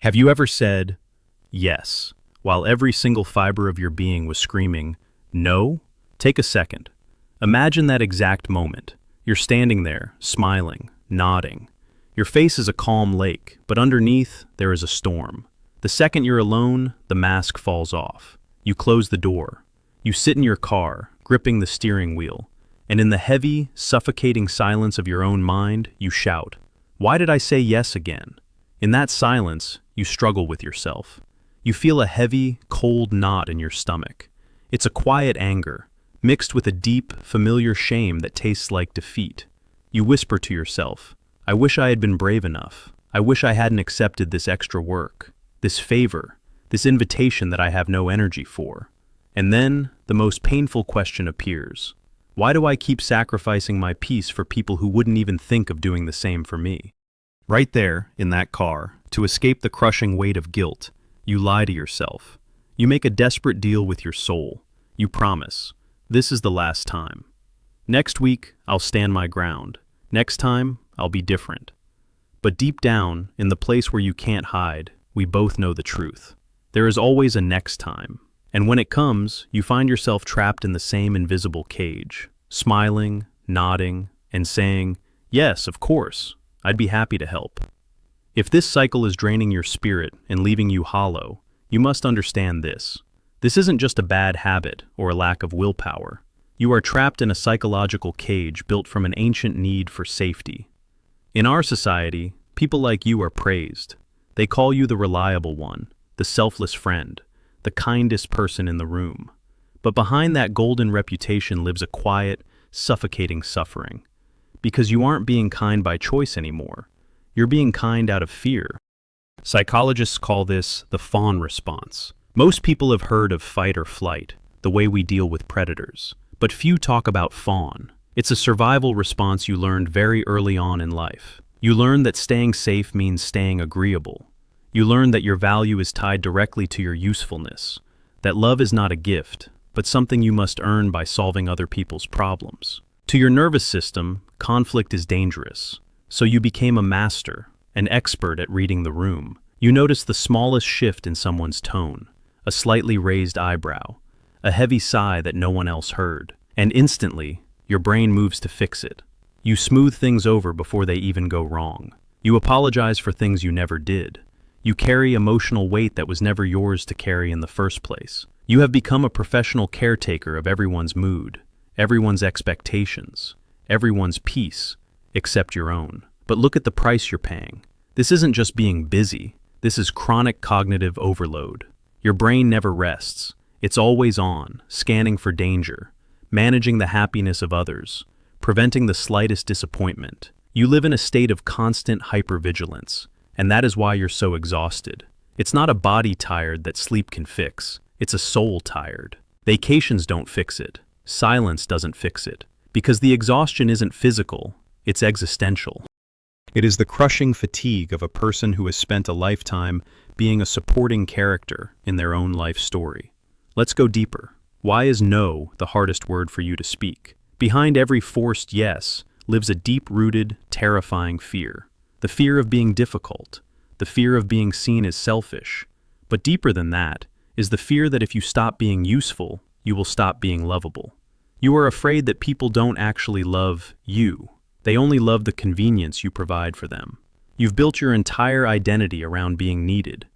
Have you ever said, yes, while every single fiber of your being was screaming, no? Take a second. Imagine that exact moment. You're standing there, smiling, nodding. Your face is a calm lake, but underneath, there is a storm. The second you're alone, the mask falls off. You close the door. You sit in your car, gripping the steering wheel, and in the heavy, suffocating silence of your own mind, you shout, "Why did I say yes again?" In that silence, you struggle with yourself. You feel a heavy, cold knot in your stomach. It's a quiet anger, mixed with a deep, familiar shame that tastes like defeat. You whisper to yourself, "I wish I had been brave enough. I wish I hadn't accepted this extra work, this favor, this invitation that I have no energy for." And then, the most painful question appears. Why do I keep sacrificing my peace for people who wouldn't even think of doing the same for me? Right there, in that car, to escape the crushing weight of guilt, you lie to yourself. You make a desperate deal with your soul. You promise, this is the last time. Next week, I'll stand my ground. Next time, I'll be different. But deep down, in the place where you can't hide, we both know the truth. There is always a next time. And when it comes, you find yourself trapped in the same invisible cage, smiling, nodding, and saying, "Yes, of course, I'd be happy to help." If this cycle is draining your spirit and leaving you hollow, you must understand this. This isn't just a bad habit or a lack of willpower. You are trapped in a psychological cage built from an ancient need for safety. In our society, people like you are praised. They call you the reliable one, the selfless friend, the kindest person in the room. But behind that golden reputation lives a quiet, suffocating suffering. Because you aren't being kind by choice anymore. You're being kind out of fear. Psychologists call this the fawn response. Most people have heard of fight or flight, the way we deal with predators. But few talk about fawn. It's a survival response you learned very early on in life. You learn that staying safe means staying agreeable. You learn that your value is tied directly to your usefulness, that love is not a gift, but something you must earn by solving other people's problems. To your nervous system, conflict is dangerous, so you became a master, an expert at reading the room. You notice the smallest shift in someone's tone, a slightly raised eyebrow, a heavy sigh that no one else heard, and instantly, your brain moves to fix it. You smooth things over before they even go wrong. You apologize for things you never did. You carry emotional weight that was never yours to carry in the first place. You have become a professional caretaker of everyone's mood, everyone's expectations, everyone's peace, except your own. But look at the price you're paying. This isn't just being busy. This is chronic cognitive overload. Your brain never rests. It's always on, scanning for danger, managing the happiness of others, preventing the slightest disappointment. You live in a state of constant hypervigilance. And that is why you're so exhausted. It's not a body tired that sleep can fix. It's a soul tired. Vacations don't fix it. Silence doesn't fix it. Because the exhaustion isn't physical, it's existential. It is the crushing fatigue of a person who has spent a lifetime being a supporting character in their own life story. Let's go deeper. Why is no the hardest word for you to speak? Behind every forced yes lives a deep-rooted, terrifying fear. The fear of being difficult, the fear of being seen as selfish. But deeper than that is the fear that if you stop being useful, you will stop being lovable. You are afraid that people don't actually love you. They only love the convenience you provide for them. You've built your entire identity around being needed,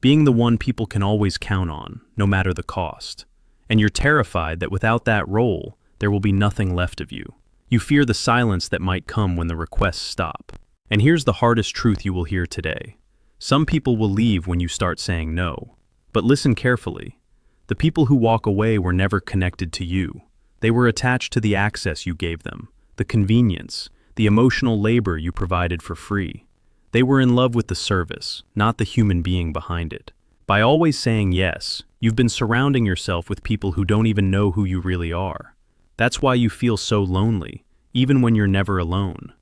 being the one people can always count on, no matter the cost. And you're terrified that without that role, there will be nothing left of you. You fear the silence that might come when the requests stop. And here's the hardest truth you will hear today. Some people will leave when you start saying no. But listen carefully. The people who walk away were never connected to you. They were attached to the access you gave them, the convenience, the emotional labor you provided for free. They were in love with the service, not the human being behind it. By always saying yes, you've been surrounding yourself with people who don't even know who you really are. That's why you feel so lonely, even when you're never alone.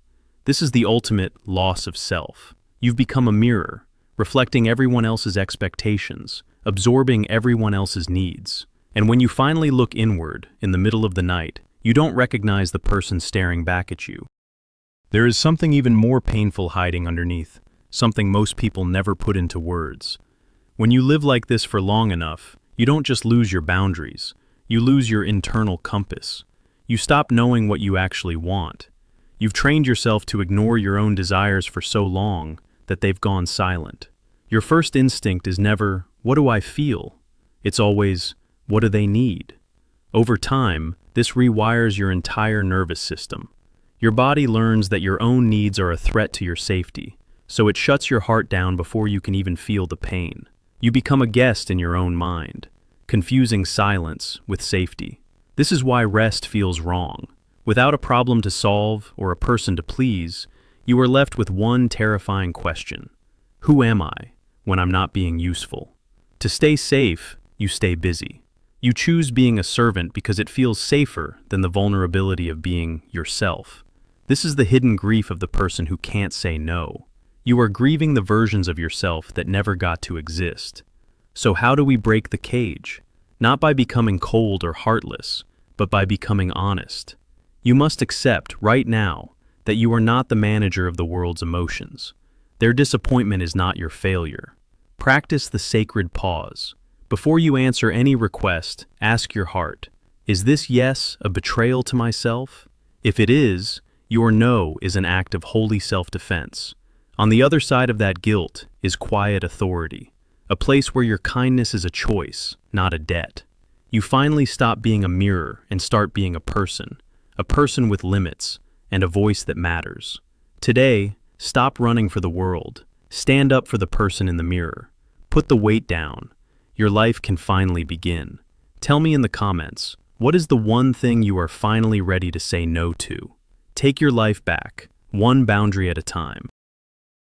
This is the ultimate loss of self. You've become a mirror, reflecting everyone else's expectations, absorbing everyone else's needs. And when you finally look inward, in the middle of the night, you don't recognize the person staring back at you. There is something even more painful hiding underneath. something most people never put into words. When you live like this for long enough, you don't just lose your boundaries, you lose your internal compass. You stop knowing what you actually want. You've trained yourself to ignore your own desires for so long that they've gone silent. Your first instinct is never, "What do I feel?" It's always, "What do they need?" Over time, this rewires your entire nervous system. Your body learns that your own needs are a threat to your safety, so it shuts your heart down before you can even feel the pain. You become a guest in your own mind, confusing silence with safety. This is why rest feels wrong. Without a problem to solve or a person to please, you are left with one terrifying question. Who am I when I'm not being useful? To stay safe, you stay busy. You choose being a servant because it feels safer than the vulnerability of being yourself. This is the hidden grief of the person who can't say no. You are grieving the versions of yourself that never got to exist. So how do we break the cage? Not by becoming cold or heartless, but by becoming honest. You must accept right now that you are not the manager of the world's emotions. Their disappointment is not your failure. Practice the sacred pause. Before you answer any request, ask your heart, is this yes a betrayal to myself? If it is, your no is an act of holy self-defense. On the other side of that guilt is quiet authority, a place where your kindness is a choice, not a debt. You finally stop being a mirror and start being a person with limits and a voice that matters. Today, stop running for the world. Stand up for the person in the mirror. Put the weight down. Your life can finally begin. Tell me in the comments, what is the one thing you are finally ready to say no to? Take your life back, one boundary at a time.